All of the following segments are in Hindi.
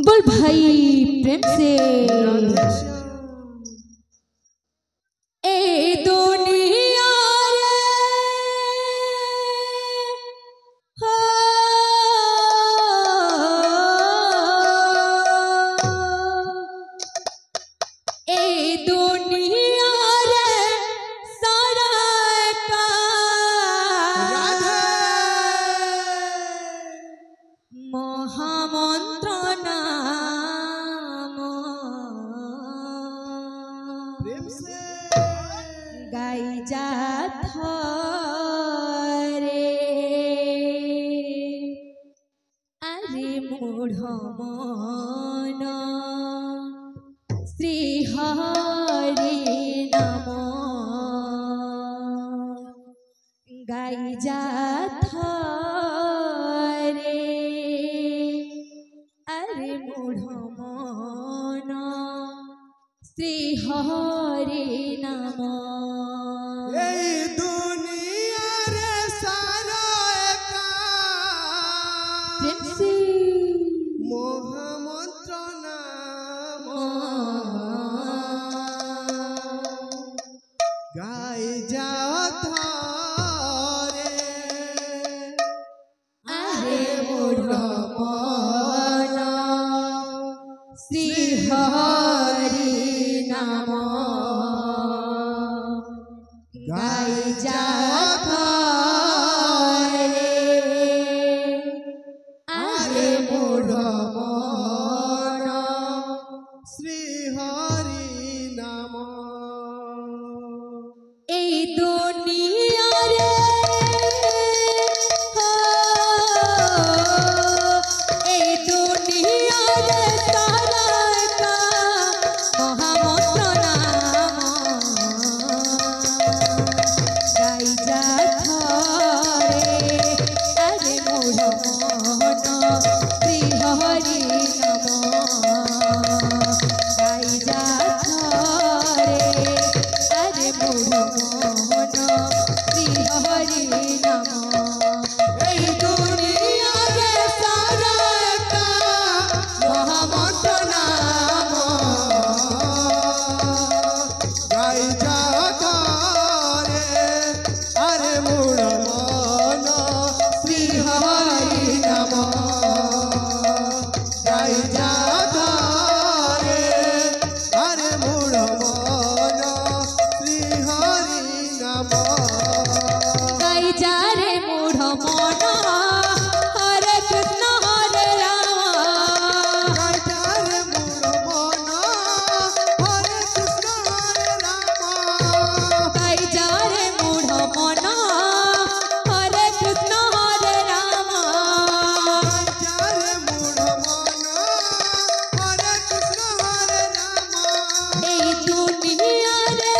बोल भाई प्रेम से ए दुनिया गाई जात रे अरे मूढ़ मन श्री हरि नाम गाई जात रे अरे मूढ़ मन श्री हरि नाम दुनिया रे सारा मोहमंत्र नाम गाय जात रे अरे मूढ़ मन श्री हरि नाम गाय जात रे अरे मूढ़ मन श्री हरि नाम ए दुनिया रे ए दुनिया रे सारा का महामंत्र नाम गाई जात रे अरे मूढ़ मन श्री हरि नाम गाई जात रे अरे मूढ़ मन श्री हरि नाम ए दुनिया रे सारा का महामंत्र नाम गाय जात रे अरे मूढ़ मन श्री हरि नाम गाय जात रे अरे मूढ़ मन श्री हरि नाम गाई जा रे मूढ़ मन हरे कृष्ण हरे राम गाय मूढ़ मन हरे कृष्ण हरे राम गाई जा रे मूढ़ मन हरे कृष्ण हरे राम गाय मूढ़ मन हरे कृष्ण हरे राम ए दुनिया रे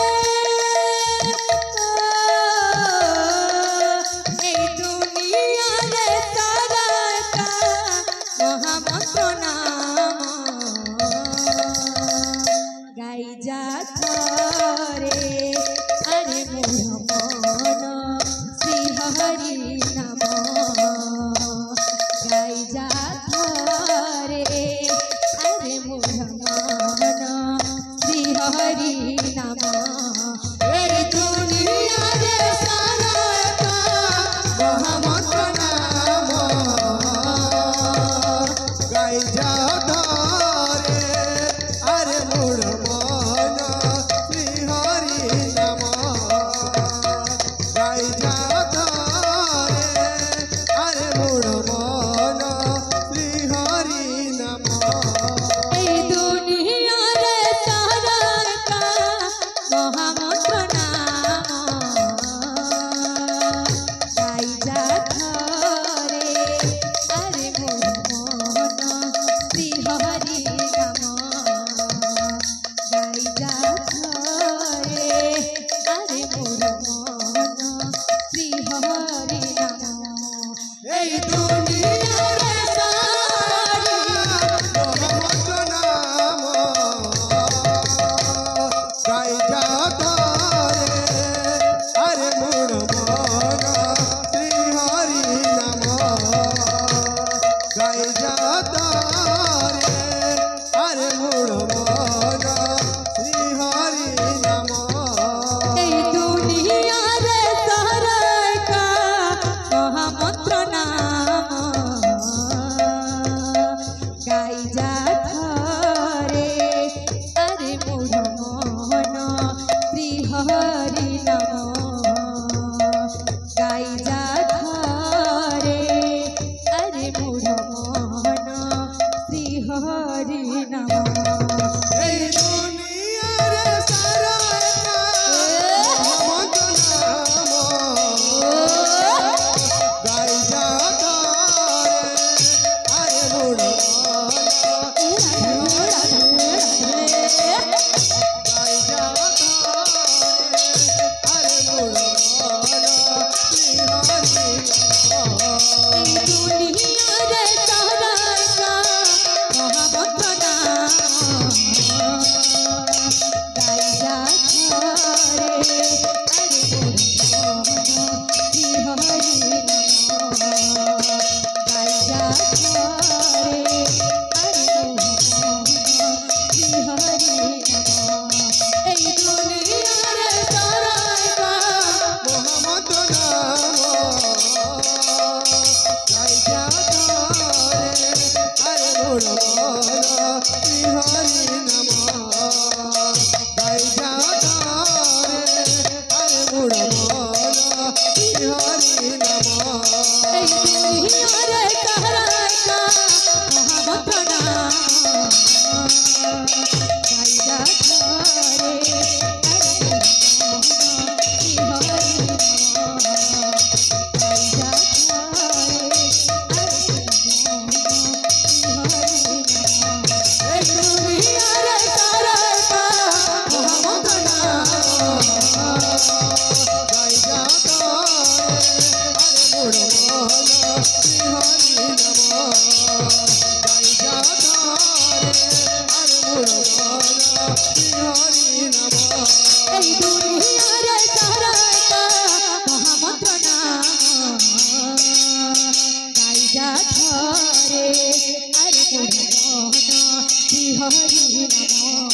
हरि नम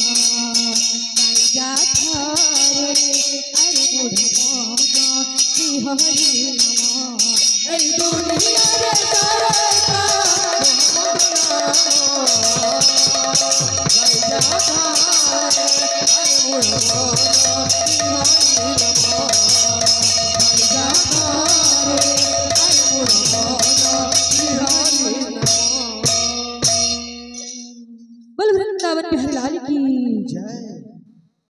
गाई जा थारे अरे मोर मन श्री हरि नम এই দুনিয়ারে তারা গাই যা তারে আরে মোর মন হরি নম গাই যা তারে আরে মোর মন হরি নম। बोल वृंदावन बिहारी लाल की जय।